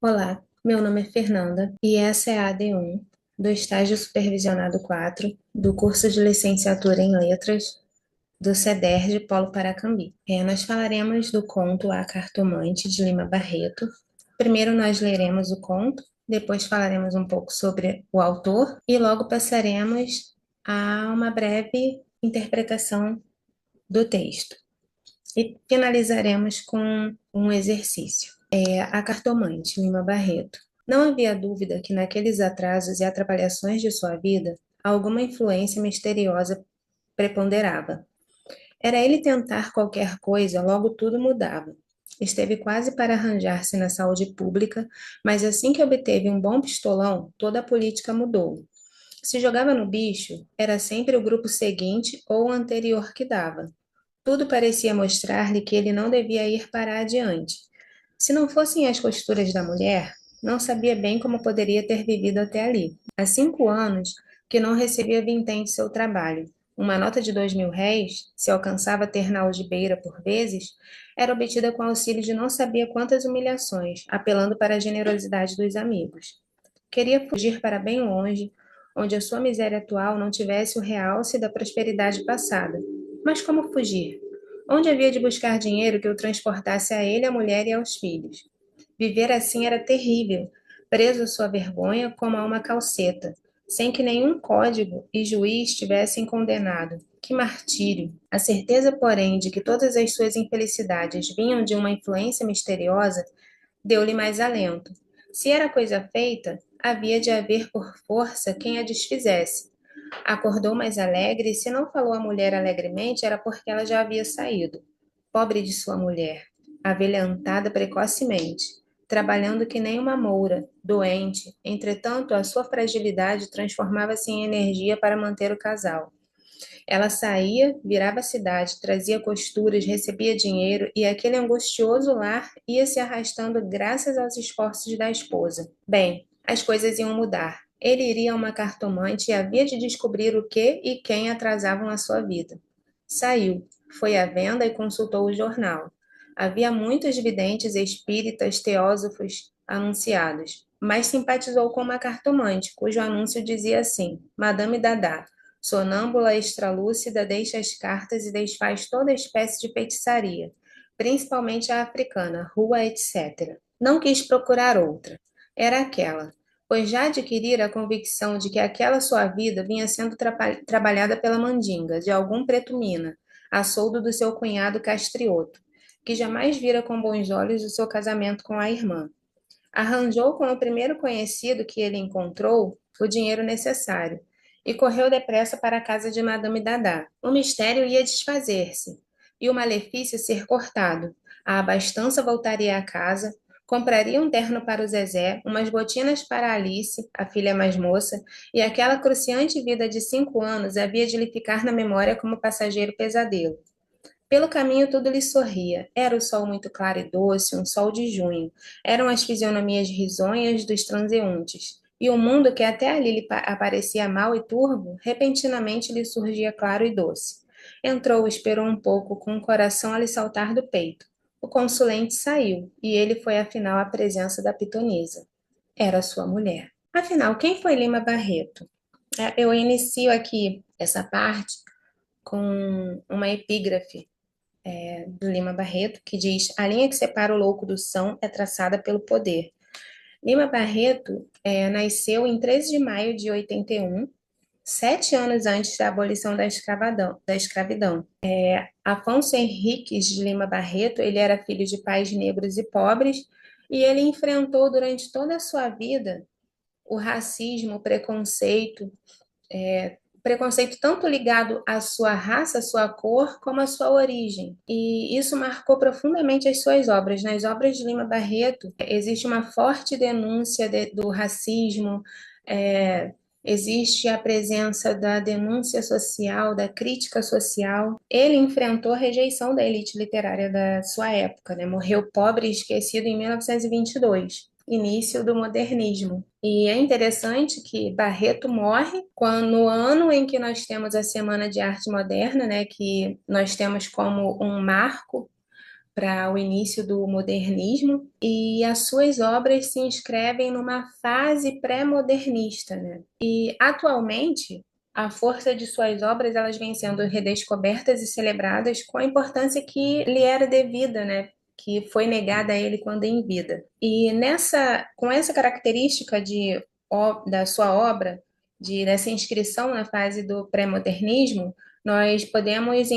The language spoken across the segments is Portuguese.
Olá, meu nome é Fernanda e essa é a AD1 do estágio supervisionado 4 do curso de licenciatura em Letras do CEDERJ Polo Paracambi. Nós falaremos do conto A Cartomante de Lima Barreto. Primeiro nós leremos o conto, depois falaremos um pouco sobre o autor e logo passaremos a uma breve interpretação do texto. E finalizaremos com um exercício. A cartomante, Lima Barreto. Não havia dúvida que naqueles atrasos e atrapalhações de sua vida, alguma influência misteriosa preponderava. Era ele tentar qualquer coisa, logo tudo mudava. Esteve quase para arranjar-se na saúde pública, mas assim que obteve um bom pistolão, toda a política mudou. Se jogava no bicho, era sempre o grupo seguinte ou o anterior que dava. Tudo parecia mostrar-lhe que ele não devia ir para adiante. Se não fossem as costuras da mulher, não sabia bem como poderia ter vivido até ali. Há 5 anos que não recebia vintém de seu trabalho. Uma nota de 2.000 réis, se alcançava ter na algibeira por vezes, era obtida com auxílio de não sabia quantas humilhações, apelando para a generosidade dos amigos. Queria fugir para bem longe, onde a sua miséria atual não tivesse o realce da prosperidade passada. Mas como fugir? Onde havia de buscar dinheiro que o transportasse a ele, à mulher e aos filhos? Viver assim era terrível, preso à sua vergonha como a uma calceta, sem que nenhum código e juiz tivessem condenado. Que martírio! A certeza, porém, de que todas as suas infelicidades vinham de uma influência misteriosa deu-lhe mais alento. Se era coisa feita, havia de haver por força quem a desfizesse. Acordou mais alegre, e se não falou à mulher alegremente, era porque ela já havia saído. Pobre de sua mulher, avelhantada precocemente, trabalhando que nem uma moura, doente, entretanto a sua fragilidade transformava-se em energia para manter o casal. Ela saía, virava a cidade, trazia costuras, recebia dinheiro e aquele angustioso lar ia se arrastando graças aos esforços da esposa. Bem, as coisas iam mudar. Ele iria a uma cartomante e havia de descobrir o que e quem atrasavam a sua vida. Saiu, foi à venda e consultou o jornal. Havia muitos videntes, espíritas, teósofos anunciados, mas simpatizou com uma cartomante, cujo anúncio dizia assim: Madame Dada, sonâmbula extralúcida, deixa as cartas e desfaz toda espécie de feitiçaria, principalmente a africana, rua, etc. Não quis procurar outra. Era aquela, pois já adquirira a convicção de que aquela sua vida vinha sendo trabalhada pela mandinga, de algum preto-mina, a soldo do seu cunhado Castrioto, que jamais vira com bons olhos o seu casamento com a irmã. Arranjou com o primeiro conhecido que ele encontrou o dinheiro necessário e correu depressa para a casa de Madame Dada. O mistério ia desfazer-se e o malefício ser cortado. A abastança voltaria à casa, compraria um terno para o Zezé, umas botinas para a Alice, a filha mais moça, e aquela cruciante vida de 5 anos havia de lhe ficar na memória como passageiro pesadelo. Pelo caminho tudo lhe sorria. Era o sol muito claro e doce, um sol de junho. Eram as fisionomias risonhas dos transeuntes. E o mundo que até ali lhe aparecia mau e turvo, repentinamente lhe surgia claro e doce. Entrou, esperou um pouco, com o coração a lhe saltar do peito. O consulente saiu, e ele foi afinal à presença da pitonisa. Era sua mulher. Afinal, quem foi Lima Barreto? Eu inicio aqui essa parte com uma epígrafe do Lima Barreto, que diz: a linha que separa o louco do são é traçada pelo poder. Lima Barreto nasceu em 13 de maio de 81, 7 anos antes da abolição da escravidão. Afonso Henriques de Lima Barreto, ele era filho de pais negros e pobres, e ele enfrentou durante toda a sua vida o racismo, o preconceito tanto ligado à sua raça, à sua cor, como à sua origem. E isso marcou profundamente as suas obras. Nas obras de Lima Barreto, existe uma forte denúncia do racismo, é, existe a presença da denúncia social, da crítica social. Ele enfrentou a rejeição da elite literária da sua época, né? Morreu pobre e esquecido em 1922, início do modernismo. E é interessante que Barreto morre no ano em que nós temos a Semana de Arte Moderna, né, que nós temos como um marco para o início do modernismo, e as suas obras se inscrevem numa fase pré-modernista, né? E atualmente a força de suas obras elas vêm sendo redescobertas e celebradas com a importância que lhe era devida, né? Que foi negada a ele quando em vida. E com essa característica da sua obra, dessa inscrição na fase do pré-modernismo, nós podemos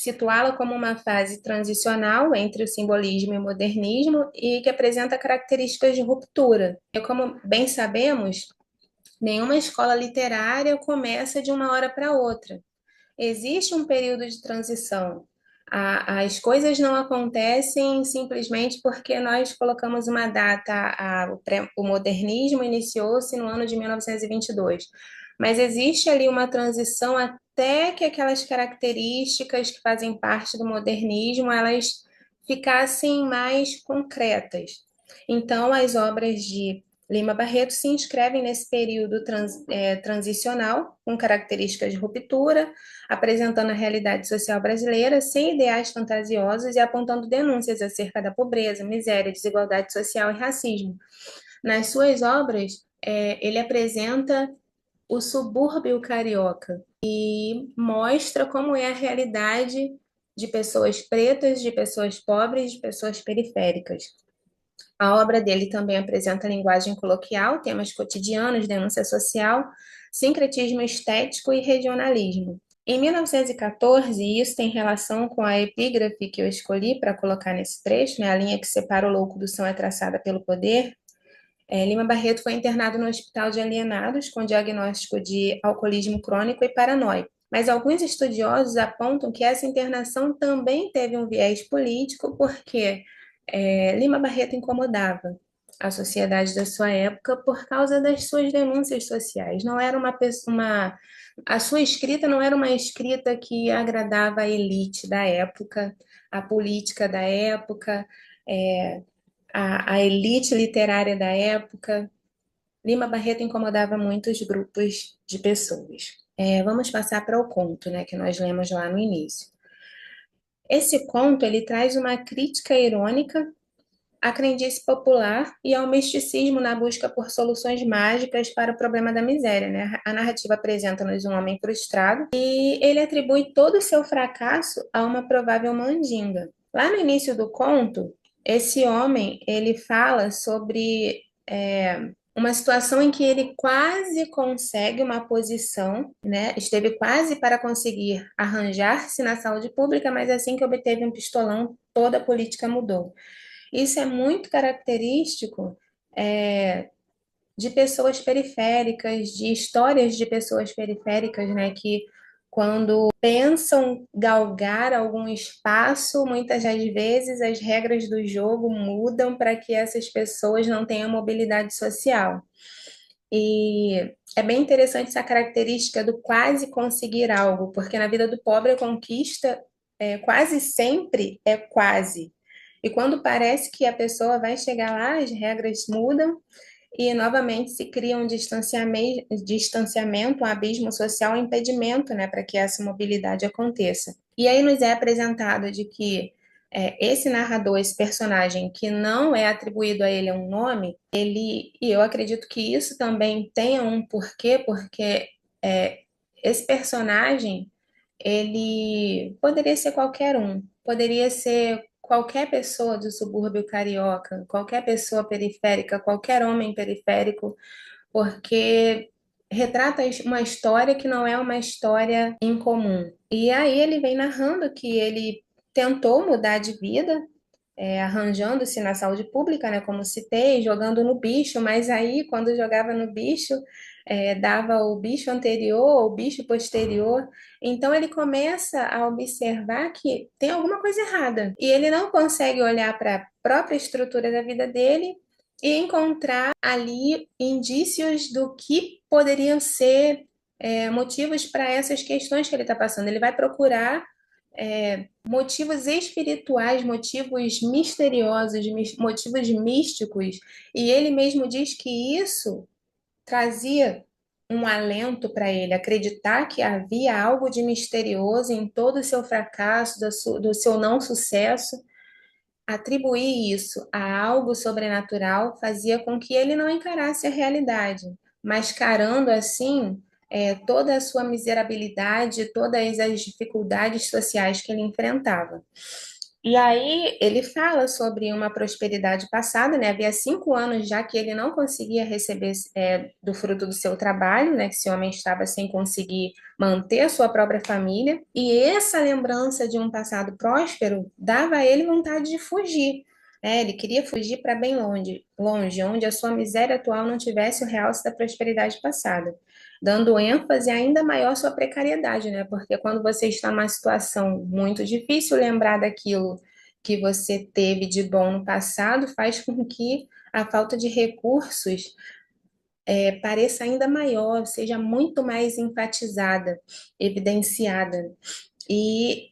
situá-la como uma fase transicional entre o simbolismo e o modernismo e que apresenta características de ruptura. E como bem sabemos, nenhuma escola literária começa de uma hora para outra. Existe um período de transição. As coisas não acontecem simplesmente porque nós colocamos uma data. O modernismo iniciou-se no ano de 1922, mas existe ali uma transição até que aquelas características que fazem parte do modernismo elas ficassem mais concretas. Então, as obras de Lima Barreto se inscrevem nesse período transicional, com características de ruptura, apresentando a realidade social brasileira sem ideais fantasiosos e apontando denúncias acerca da pobreza, miséria, desigualdade social e racismo. Nas suas obras, ele apresenta o subúrbio carioca e mostra como é a realidade de pessoas pretas, de pessoas pobres, de pessoas periféricas. A obra dele também apresenta linguagem coloquial, temas cotidianos, denúncia social, sincretismo estético e regionalismo. Em 1914, e isso tem relação com a epígrafe que eu escolhi para colocar nesse trecho, né, a linha que separa o louco do som é traçada pelo poder. Lima Barreto foi internado no Hospital de Alienados com diagnóstico de alcoolismo crônico e paranoia. Mas alguns estudiosos apontam que essa internação também teve um viés político, porque Lima Barreto incomodava a sociedade da sua época por causa das suas denúncias sociais. Não era a sua escrita não era uma escrita que agradava a elite da época, a política da época, é, a elite literária da época. Lima Barreto incomodava muitos grupos de pessoas. Vamos passar para o conto, né, que nós lemos lá no início. Esse conto ele traz uma crítica irônica à crendice popular e ao misticismo na busca por soluções mágicas para o problema da miséria, né? A narrativa apresenta-nos um homem frustrado e ele atribui todo o seu fracasso a uma provável mandinga. Lá no início do conto, esse homem ele fala sobre uma situação em que ele quase consegue uma posição, né? Esteve quase para conseguir arranjar-se na saúde pública, mas assim que obteve um pistolão, toda a política mudou. Isso é muito característico de pessoas periféricas, de histórias de pessoas periféricas, né, que quando pensam galgar algum espaço, muitas das vezes as regras do jogo mudam para que essas pessoas não tenham mobilidade social. E é bem interessante essa característica do quase conseguir algo, porque na vida do pobre a conquista quase sempre é quase. E quando parece que a pessoa vai chegar lá, as regras mudam e novamente se cria um distanciamento, um abismo social, um impedimento, né, para que essa mobilidade aconteça. E aí nos é apresentado de que esse narrador, esse personagem que não é atribuído a ele um nome, e eu acredito que isso também tenha um porquê, porque esse personagem, ele poderia ser qualquer um, poderia ser qualquer pessoa do subúrbio carioca, qualquer pessoa periférica, qualquer homem periférico, porque retrata uma história que não é uma história incomum. E aí ele vem narrando que ele tentou mudar de vida, arranjando-se na saúde pública, né, como citei, jogando no bicho, mas aí, quando jogava no bicho, dava o bicho anterior, o bicho posterior. Então, ele começa a observar que tem alguma coisa errada. E ele não consegue olhar para a própria estrutura da vida dele e encontrar ali indícios do que poderiam ser motivos para essas questões que ele está passando. Ele vai procurar motivos espirituais, motivos misteriosos, motivos místicos, e ele mesmo diz que isso trazia um alento para ele, acreditar que havia algo de misterioso em todo o seu fracasso, do seu não sucesso. Atribuir isso a algo sobrenatural fazia com que ele não encarasse a realidade, mascarando assim toda a sua miserabilidade, todas as dificuldades sociais que ele enfrentava. E aí ele fala sobre uma prosperidade passada, né? Havia 5 anos já que ele não conseguia receber do fruto do seu trabalho, né? Que esse homem estava sem conseguir manter a sua própria família. E essa lembrança de um passado próspero dava a ele vontade de fugir. Ele queria fugir para bem longe, longe, onde a sua miséria atual não tivesse o realce da prosperidade passada, dando ênfase ainda maior à sua precariedade, né? Porque quando você está numa situação muito difícil, lembrar daquilo que você teve de bom no passado faz com que a falta de recursos pareça ainda maior, seja muito mais enfatizada, evidenciada.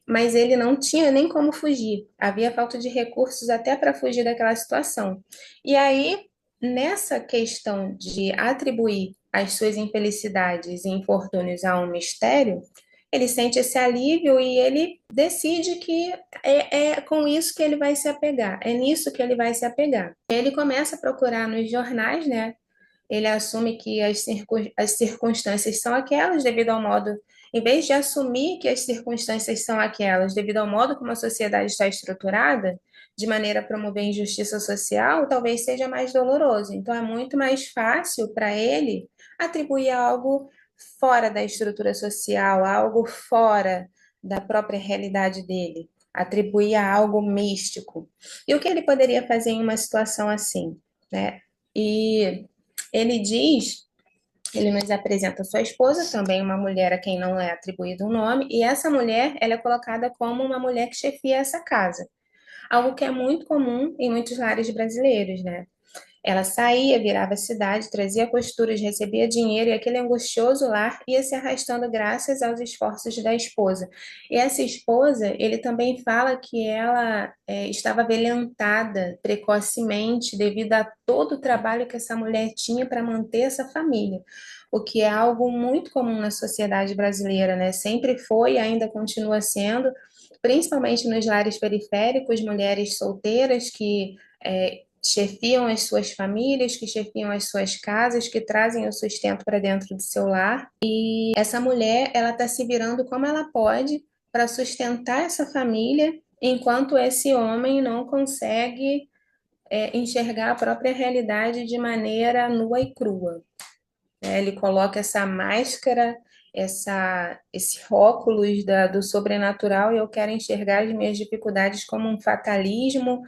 Mas ele não tinha nem como fugir. Havia falta de recursos até para fugir daquela situação. E aí, nessa questão de atribuir as suas infelicidades e infortúnios a um mistério, ele sente esse alívio e ele decide que é com isso que ele vai se apegar, é nisso que ele vai se apegar. Ele começa a procurar nos jornais, né? Ele assume que as circunstâncias são aquelas devido ao modo, em vez de assumir que as circunstâncias são aquelas devido ao modo como a sociedade está estruturada, de maneira a promover injustiça social, talvez seja mais doloroso. Então, é muito mais fácil para ele atribuir algo fora da estrutura social, algo fora da própria realidade dele, atribuir a algo místico. E o que ele poderia fazer em uma situação assim, né? E ele diz, ele nos apresenta sua esposa, também uma mulher a quem não é atribuído um nome, e essa mulher, ela é colocada como uma mulher que chefia essa casa, algo que é muito comum em muitos lares brasileiros, né? Ela saía, virava a cidade, trazia costuras, recebia dinheiro e aquele angustioso lar ia se arrastando graças aos esforços da esposa. E essa esposa, ele também fala que ela estava avelhantada precocemente devido a todo o trabalho que essa mulher tinha para manter essa família. O que é algo muito comum na sociedade brasileira, né? Sempre foi e ainda continua sendo, principalmente nos lares periféricos, mulheres solteiras que chefiam as suas famílias, que chefiam as suas casas, que trazem o sustento para dentro do seu lar. E essa mulher, ela está se virando como ela pode para sustentar essa família, enquanto esse homem não consegue enxergar a própria realidade de maneira nua e crua. Ele coloca essa máscara, esse óculos do sobrenatural e eu quero enxergar as minhas dificuldades como um fatalismo,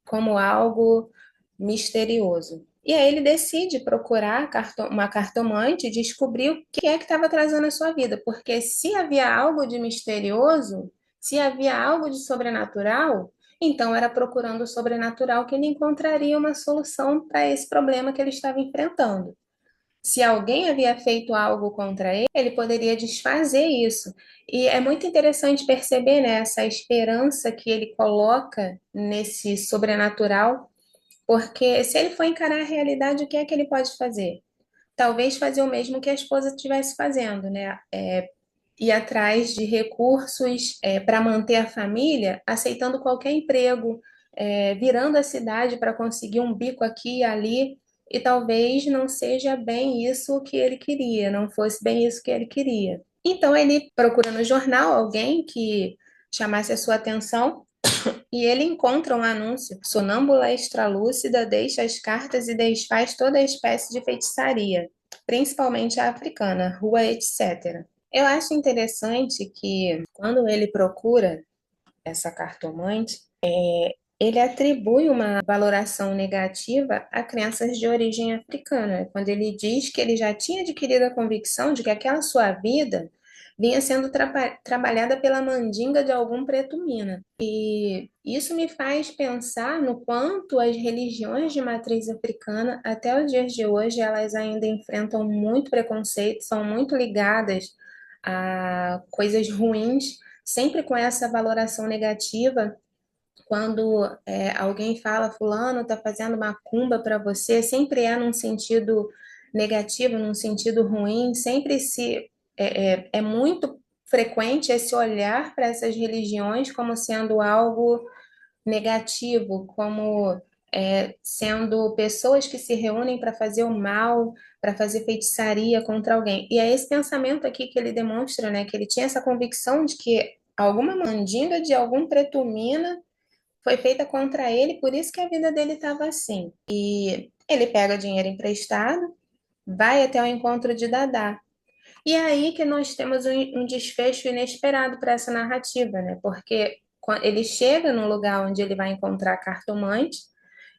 como algo misterioso. E aí ele decide procurar uma cartomante e descobrir o que é que estava trazendo a sua vida, porque se havia algo de misterioso, se havia algo de sobrenatural, então era procurando o sobrenatural que ele encontraria uma solução para esse problema que ele estava enfrentando. Se alguém havia feito algo contra ele, ele poderia desfazer isso. E é muito interessante perceber, né, essa esperança que ele coloca nesse sobrenatural, porque se ele for encarar a realidade, o que é que ele pode fazer? Talvez fazer o mesmo que a esposa estivesse fazendo, né? Ir atrás de recursos para manter a família, aceitando qualquer emprego, virando a cidade para conseguir um bico aqui e ali, e talvez não seja bem isso que ele queria, não fosse bem isso que ele queria. Então ele procura no jornal alguém que chamasse a sua atenção e ele encontra um anúncio. Sonâmbula extralúcida deixa as cartas e desfaz toda espécie de feitiçaria, principalmente a africana, rua, etc. Eu acho interessante que quando ele procura essa cartomante, ele atribui uma valoração negativa a crenças de origem africana, quando ele diz que ele já tinha adquirido a convicção de que aquela sua vida vinha sendo trabalhada pela mandinga de algum preto mina. E isso me faz pensar no quanto as religiões de matriz africana, até os dias de hoje, elas ainda enfrentam muito preconceito, são muito ligadas a coisas ruins, sempre com essa valoração negativa quando alguém fala fulano está fazendo macumba para você, sempre é num sentido negativo, num sentido ruim, sempre é muito frequente esse olhar para essas religiões como sendo algo negativo, como sendo pessoas que se reúnem para fazer o mal, para fazer feitiçaria contra alguém. E é esse pensamento aqui que ele demonstra, né, que ele tinha essa convicção de que alguma mandinga de algum pretumina foi feita contra ele, por isso que a vida dele estava assim. E ele pega dinheiro emprestado, vai até o encontro de Dadá. E é aí que nós temos um desfecho inesperado para essa narrativa, né? Porque ele chega num lugar onde ele vai encontrar a cartomante,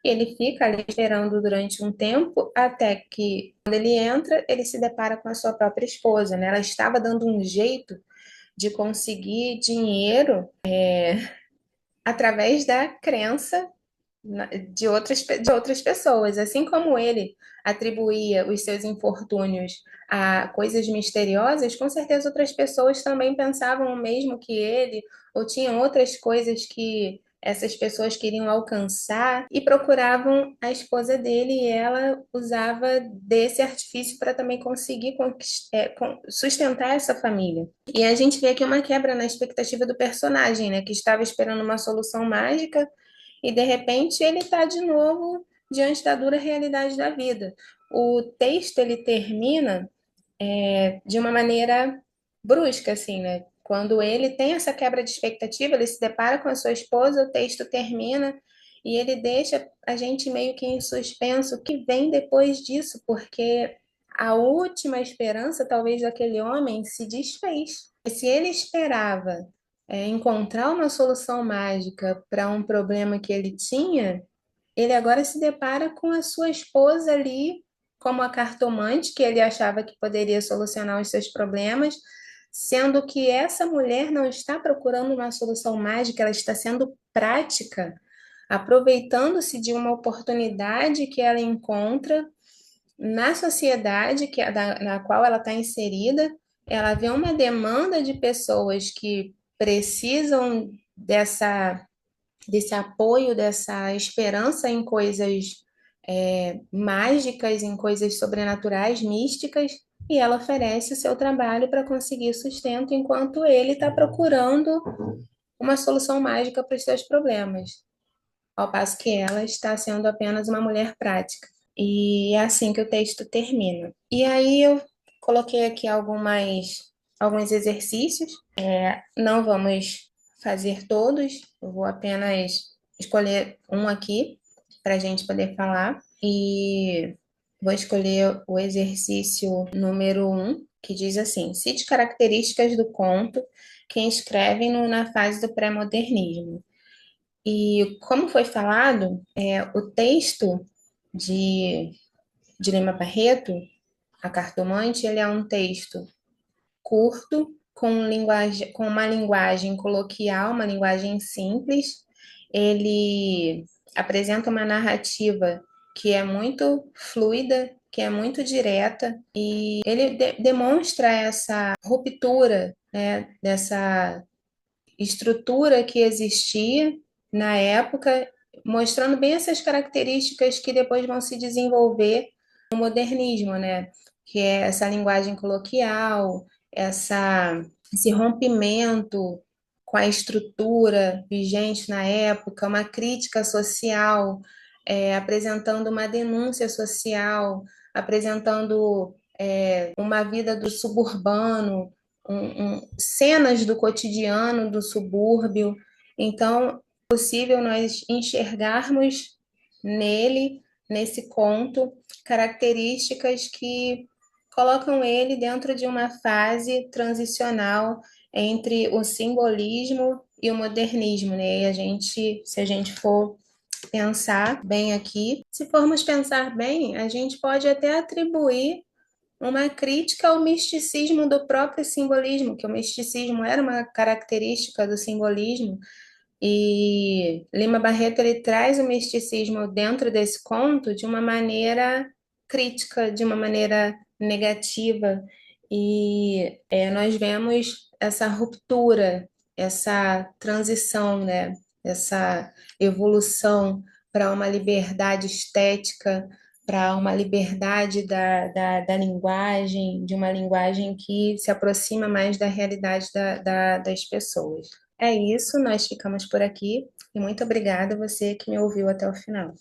e ele fica ali esperando durante um tempo, até que, quando ele entra, ele se depara com a sua própria esposa, né? Ela estava dando um jeito de conseguir dinheiro através da crença de outras pessoas. Assim como ele atribuía os seus infortúnios a coisas misteriosas, com certeza outras pessoas também pensavam o mesmo que ele, ou tinham outras coisas que essas pessoas queriam alcançar e procuravam a esposa dele e ela usava desse artifício para também conseguir sustentar essa família. E a gente vê aqui uma quebra na expectativa do personagem, né, que estava esperando uma solução mágica e de repente ele está de novo diante da dura realidade da vida. O texto ele termina de uma maneira brusca, assim, né? Quando ele tem essa quebra de expectativa, ele se depara com a sua esposa, o texto termina e ele deixa a gente meio que em suspenso o que vem depois disso, porque a última esperança, talvez, daquele homem se desfez. E se ele esperava encontrar uma solução mágica para um problema que ele tinha, ele agora se depara com a sua esposa ali como a cartomante, que ele achava que poderia solucionar os seus problemas, sendo que essa mulher não está procurando uma solução mágica, ela está sendo prática, aproveitando-se de uma oportunidade que ela encontra na sociedade na qual ela está inserida. Ela vê uma demanda de pessoas que precisam desse apoio, dessa esperança em coisas mágicas, em coisas sobrenaturais, místicas, e ela oferece o seu trabalho para conseguir sustento, enquanto ele está procurando uma solução mágica para os seus problemas, ao passo que ela está sendo apenas uma mulher prática. E é assim que o texto termina. E aí eu coloquei aqui alguns exercícios. Não vamos fazer todos, eu vou apenas escolher um aqui para a gente poder falar. E vou escolher o exercício número 1, que diz assim: cite características do conto que inscrevem-no na fase do pré-modernismo. E como foi falado, o texto de, de Lima Barreto, A Cartomante, ele é um texto curto, com uma linguagem coloquial, uma linguagem simples. Ele apresenta uma narrativa que é muito fluida, que é muito direta, e ele demonstra essa ruptura, né, dessa estrutura que existia na época, mostrando bem essas características que depois vão se desenvolver no modernismo, né? Que é essa linguagem coloquial, esse rompimento com a estrutura vigente na época, uma crítica social, apresentando uma denúncia social, apresentando uma vida do suburbano, cenas do cotidiano do subúrbio. Então, é possível nós enxergarmos nele, nesse conto, características que colocam ele dentro de uma fase transicional entre o simbolismo e o modernismo, né? Se a gente for pensar bem aqui, se formos pensar bem, a gente pode até atribuir uma crítica ao misticismo do próprio simbolismo, que o misticismo era uma característica do simbolismo, e Lima Barreto ele traz o misticismo dentro desse conto de uma maneira crítica, de uma maneira negativa, e nós vemos essa ruptura, essa transição, né? Essa evolução para uma liberdade estética, para uma liberdade da linguagem, de uma linguagem que se aproxima mais da realidade das pessoas. É isso, nós ficamos por aqui e muito obrigada a você que me ouviu até o final.